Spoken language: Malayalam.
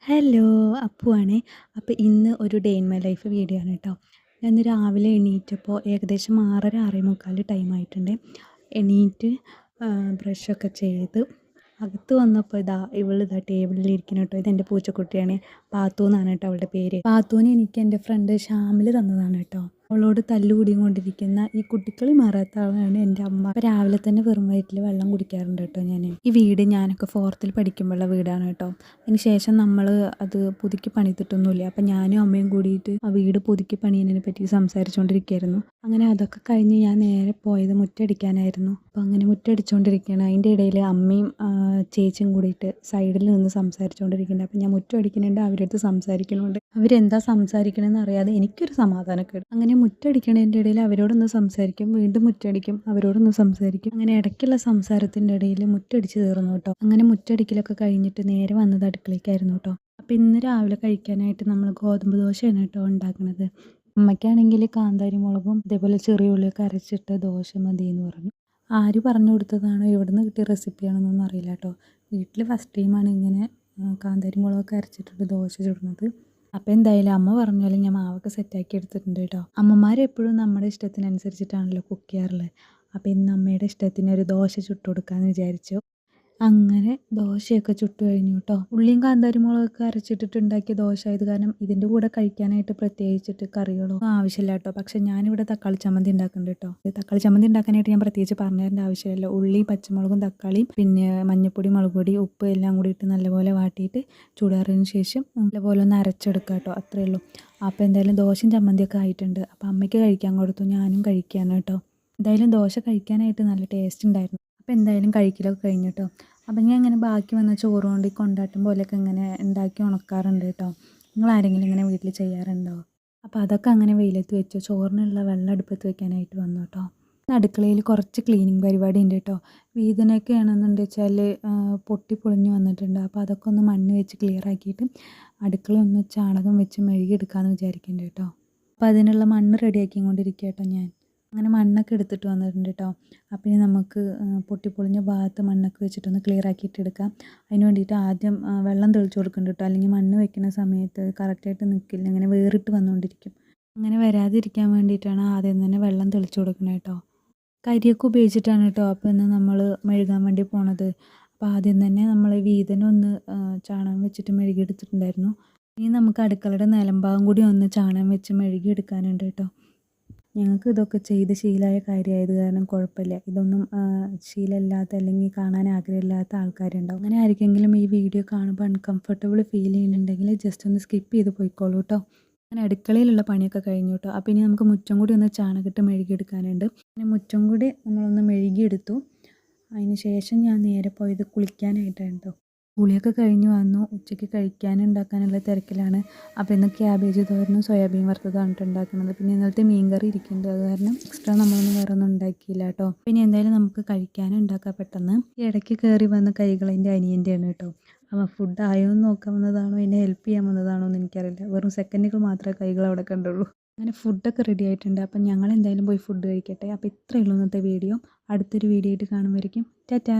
ഹലോ അപ്പുവാണേ. അപ്പോൾ ഇന്ന് ഒരു day in my life video ആണ് കേട്ടോ. ഞാൻ ഇന്ന് രാവിലെ എണീറ്റപ്പോൾ ഏകദേശം 6:30 6:45 ടൈമായിട്ടുണ്ട്. എണീറ്റ് ബ്രഷൊക്കെ ചെയ്ത് അകത്ത് വന്നപ്പോൾ ഇവളിതാ ടേബിളിലിരിക്കണം കേട്ടോ. ഇതെൻ്റെ പൂച്ചക്കുട്ടിയാണ്. പാത്തു എന്നാണ് കേട്ടോ അവളുടെ പേര്. പാത്തുവിനെ എനിക്ക് എൻ്റെ ഫ്രണ്ട് ഷാമിൽ തന്നതാണ് കേട്ടോ. അവളോട് തല്ലുകൂടിക്കൊണ്ടിരിക്കുന്ന ഈ കുട്ടിക്കളി മാറാത്ത ആളാണ് എൻ്റെ അമ്മ. അപ്പോൾ രാവിലെ തന്നെ വെറും വയറ്റിൽ വെള്ളം കുടിക്കാറുണ്ട് കേട്ടോ ഞാൻ. ഈ വീട് ഞാനൊക്കെ 4th പഠിക്കുമ്പോഴുള്ള വീടാണ് കേട്ടോ. അതിന് ശേഷം നമ്മൾ അത് പുതുക്കി പണിതിട്ടൊന്നുമില്ല. അപ്പം ഞാനും അമ്മയും കൂടിയിട്ട് ആ വീട് പുതുക്കി പണിയുന്നതിനെ പറ്റി സംസാരിച്ചുകൊണ്ടിരിക്കുകയായിരുന്നു. അങ്ങനെ അതൊക്കെ കഴിഞ്ഞ് ഞാൻ നേരെ പോയത് മുറ്റടിക്കാനായിരുന്നു. അപ്പോൾ അങ്ങനെ മുറ്റടിച്ചുകൊണ്ടിരിക്കുകയാണ്. അതിൻ്റെ ഇടയിൽ അമ്മയും ചേച്ചിയും കൂടിയിട്ട് സൈഡിൽ നിന്ന് സംസാരിച്ചുകൊണ്ടിരിക്കുന്നുണ്ട്. അപ്പം ഞാൻ മുറ്റം അടിക്കുന്നുണ്ട്, അവരടുത്ത് സംസാരിക്കുന്നുണ്ട്. അവരെന്താ സംസാരിക്കണമെന്ന് അറിയാതെ എനിക്കൊരു സമാധാനക്കേട്. അങ്ങനെ മുറ്റടിക്കണതിൻ്റെ ഇടയിൽ അവരോടൊന്ന് സംസാരിക്കും, വീണ്ടും മുറ്റടിക്കും, അവരോടൊന്ന് സംസാരിക്കും. അങ്ങനെ ഇടയ്ക്കുള്ള സംസാരത്തിൻ്റെ ഇടയിൽ മുറ്റടിച്ച് തീർന്നു കേട്ടോ. അങ്ങനെ മുറ്റടിക്കലൊക്കെ കഴിഞ്ഞിട്ട് നേരെ വന്നത് അടുക്കളയ്ക്കായിരുന്നു കേട്ടോ. അപ്പോൾ ഇന്ന് രാവിലെ കഴിക്കാനായിട്ട് നമ്മൾ ഗോതമ്പ് ദോശയാണ് കേട്ടോ ഉണ്ടാക്കുന്നത്. അമ്മയ്ക്കാണെങ്കിൽ കാന്താരി മുളകും അതേപോലെ ചെറിയ ഉള്ളിയൊക്കെ അരച്ചിട്ട് ദോശ മതി എന്ന് പറഞ്ഞു. ആര് പറഞ്ഞു കൊടുത്തതാണോ എവിടെ നിന്ന് കിട്ടിയ റെസിപ്പിയാണെന്നൊന്നും അറിയില്ല കേട്ടോ. വീട്ടിൽ ഫസ്റ്റ് ടൈമാണ് ഇങ്ങനെ കാന്താരി മുളകൊക്കെ അരച്ചിട്ടിട്ട് ദോശ ചുടുന്നത്. അപ്പോൾ എന്തായാലും അമ്മ പറഞ്ഞാലും ഞാൻ മാവൊക്കെ സെറ്റാക്കി എടുത്തിട്ടുണ്ട് കേട്ടോ. അമ്മമാരെപ്പോഴും നമ്മുടെ ഇഷ്ടത്തിനനുസരിച്ചിട്ടാണല്ലോ കുക്ക് ചെയ്യാറുള്ളത്. അപ്പോൾ ഇന്ന് അമ്മയുടെ ഇഷ്ടത്തിന് ഒരു ദോശ ചുട്ട് കൊടുക്കാമെന്ന് വിചാരിച്ചു. അങ്ങനെ ദോശയൊക്കെ ചുട്ട് കഴിഞ്ഞു കേട്ടോ. ഉള്ളിയും കാന്താരി മുളകൊക്കെ അരച്ചിട്ടിട്ട് ഉണ്ടാക്കിയ ദോശ ആയത് കാരണം ഇതിൻ്റെ കൂടെ കഴിക്കാനായിട്ട് പ്രത്യേകിച്ചിട്ട് കറികളോ ആവശ്യമില്ല കേട്ടോ. പക്ഷേ ഞാനിവിടെ തക്കാളി ചമ്മന്തി ഉണ്ടാക്കുന്നുണ്ട് കേട്ടോ. തക്കാളി ചമ്മന്തി ഉണ്ടാക്കാനായിട്ട് ഞാൻ പ്രത്യേകിച്ച് പറഞ്ഞു തരേണ്ട ആവശ്യമില്ലല്ലോ. ഉള്ളി, പച്ചമുളകും, തക്കാളിയും പിന്നെ മഞ്ഞൾപ്പൊടി, മുളക് പൊടി, ഉപ്പ് എല്ലാം കൂടി ഇട്ട് നല്ലപോലെ വാട്ടിയിട്ട് ചൂടാറിയതിന് ശേഷം നല്ലപോലെ ഒന്ന് അരച്ചെടുക്കുക കേട്ടോ. അത്രയേ ഉള്ളൂ. അപ്പോൾ എന്തായാലും ദോശയും ചമ്മന്തിയൊക്കെ ആയിട്ടുണ്ട്. അപ്പോൾ അമ്മയ്ക്ക് കഴിക്കാൻ കൊടുത്തു, ഞാനും കഴിക്കാണ് കേട്ടോ. എന്തായാലും ദോശ കഴിക്കാനായിട്ട് നല്ല ടേസ്റ്റ് ഉണ്ടായിരുന്നു. അപ്പോൾ എന്തായാലും കഴിക്കലൊക്കെ കഴിഞ്ഞു കേട്ടോ. അപ്പം ഞാൻ ഇങ്ങനെ ബാക്കി വന്ന ചോറ് കൊണ്ട് ഈ കൊണ്ടാട്ടം പോലെയൊക്കെ ഇങ്ങനെ ഉണ്ടാക്കി ഉണക്കാറുണ്ട് കേട്ടോ. നിങ്ങൾ ആരെങ്കിലും ഇങ്ങനെ വീട്ടിൽ ചെയ്യാറുണ്ടോ? അപ്പോൾ അതൊക്കെ അങ്ങനെ വെയിലത്ത് വെച്ചു. ചോറിനുള്ള വെള്ളം അടുപ്പത്ത് വെക്കാനായിട്ട് വന്നു കേട്ടോ. അടുക്കളയിൽ കുറച്ച് ക്ലീനിങ് പരിപാടി ഉണ്ട് കേട്ടോ. വീതനൊക്കെ ആണെന്നുണ്ട് വെച്ചാൽ പൊട്ടിപ്പൊളിഞ്ഞ് വന്നിട്ടുണ്ട്. അപ്പോൾ അതൊക്കെ ഒന്ന് മണ്ണ് വെച്ച് ക്ലിയർ ആക്കിയിട്ട് അടുക്കള ഒന്ന് ചാണകം വെച്ച് മെഴുകിയെടുക്കാമെന്ന് വിചാരിക്കുന്നുണ്ട് കേട്ടോ. അപ്പോൾ അതിനുള്ള മണ്ണ് റെഡിയാക്കിക്കൊണ്ടിരിക്കുക കേട്ടോ ഞാൻ. അങ്ങനെ മണ്ണൊക്കെ എടുത്തിട്ട് വന്നിട്ടുണ്ട് കേട്ടോ. അപ്പോൾ ഇനി നമുക്ക് പൊട്ടിപ്പൊളിഞ്ഞ ഭാഗത്ത് മണ്ണൊക്കെ വെച്ചിട്ടൊന്ന് ക്ലിയർ ആക്കിയിട്ട് എടുക്കാം. അതിന് വേണ്ടിയിട്ട് ആദ്യം വെള്ളം തെളിച്ച് കൊടുക്കുന്നുണ്ട് കേട്ടോ. അല്ലെങ്കിൽ മണ്ണ് വെക്കുന്ന സമയത്ത് കറക്റ്റായിട്ട് നിൽക്കില്ല, അങ്ങനെ വേറിട്ട് വന്നുകൊണ്ടിരിക്കും. അങ്ങനെ വരാതിരിക്കാൻ വേണ്ടിയിട്ടാണ് ആദ്യം തന്നെ വെള്ളം തെളിച്ച് കൊടുക്കുന്നത് കേട്ടോ. കരിയൊക്കെ ഉപയോഗിച്ചിട്ടാണ് കേട്ടോ അപ്പോൾ ഇന്ന് നമ്മൾ മെഴുകാൻ വേണ്ടി പോണത്. അപ്പോൾ ആദ്യം തന്നെ നമ്മൾ വീതനം ഒന്ന് ചാണകം വെച്ചിട്ട് മെഴുകിയെടുത്തിട്ടുണ്ടായിരുന്നു. ഇനി നമുക്ക് അടുക്കളയുടെ നിലംഭാഗം കൂടി ഒന്ന് ചാണകം വെച്ച് മെഴുകിയെടുക്കാനുണ്ട് കേട്ടോ. ഞങ്ങൾക്ക് ഇതൊക്കെ ചെയ്ത് ശീലമായ കാര്യമായത് കാരണം കുഴപ്പമില്ല. ഇതൊന്നും ശീലമില്ലാത്ത അല്ലെങ്കിൽ കാണാൻ ആഗ്രഹമില്ലാത്ത ആൾക്കാരുണ്ടാവും. അങ്ങനെ ആർക്കെങ്കിലും ഈ വീഡിയോ കാണുമ്പോൾ അൺകംഫർട്ടബിൾ ഫീൽ ചെയ്യുന്നുണ്ടെങ്കിൽ ജസ്റ്റ് ഒന്ന് സ്കിപ്പ് ചെയ്ത് പോയിക്കോളൂ കേട്ടോ. അങ്ങനെ അടുക്കളയിലുള്ള പണിയൊക്കെ കഴിഞ്ഞു കേട്ടോ. അപ്പോൾ ഇനി നമുക്ക് മുറ്റം കൂടി ഒന്ന് ചാണകമിട്ട് മെഴുകിയെടുക്കാനുണ്ട്. അങ്ങനെ മുറ്റം കൂടി നമ്മളൊന്ന് മെഴുകിയെടുത്തു. അതിന് ശേഷം ഞാൻ നേരെ പോയത് കുളിക്കാനായിട്ടാണ് കേട്ടോ. കുളിയൊക്കെ കഴിഞ്ഞ് വന്നു. ഉച്ചയ്ക്ക് കഴിക്കാനുണ്ടാക്കാനുള്ള തിരക്കിലാണ്. അപ്പോൾ ഇന്ന് ക്യാബേജ് തോരനും സോയാബീൻ വറുത്തതാണ് ഉണ്ടാക്കുന്നത്. പിന്നെ ഇന്നലത്തെ മീൻ കറി ഇരിക്കുന്നുണ്ട്. അത് കാരണം എക്സ്ട്രാ നമ്മളൊന്നും വേറെ ഒന്നും ഉണ്ടാക്കിയില്ല കേട്ടോ. പിന്നെ എന്തായാലും നമുക്ക് കഴിക്കാനും ഉണ്ടാക്കാം പെട്ടെന്ന്. ഈ ഇടയ്ക്ക് കയറി വന്ന കൈകൾ എൻ്റെ അനിയൻ്റെയാണ് കേട്ടോ. അപ്പോൾ ഫുഡ് ആയോ എന്ന് നോക്കാൻ വന്നതാണോ എന്നെ ഹെൽപ്പ് ചെയ്യാൻ വന്നതാണോ എന്ന് എനിക്കറിയില്ല. വെറും സെക്കൻഡുകൾ മാത്രമേ കൈകൾ അവിടെ കണ്ടുള്ളൂ. അങ്ങനെ ഫുഡൊക്കെ റെഡി ആയിട്ടുണ്ട്. അപ്പം ഞങ്ങൾ എന്തായാലും പോയി ഫുഡ് കഴിക്കട്ടെ. അപ്പോൾ ഇത്രയേ ഉള്ളൂ ഇന്നത്തെ വീഡിയോ. അടുത്തൊരു വീഡിയോ ആയിട്ട് കാണുമായിരിക്കും. ടാറ്റാ.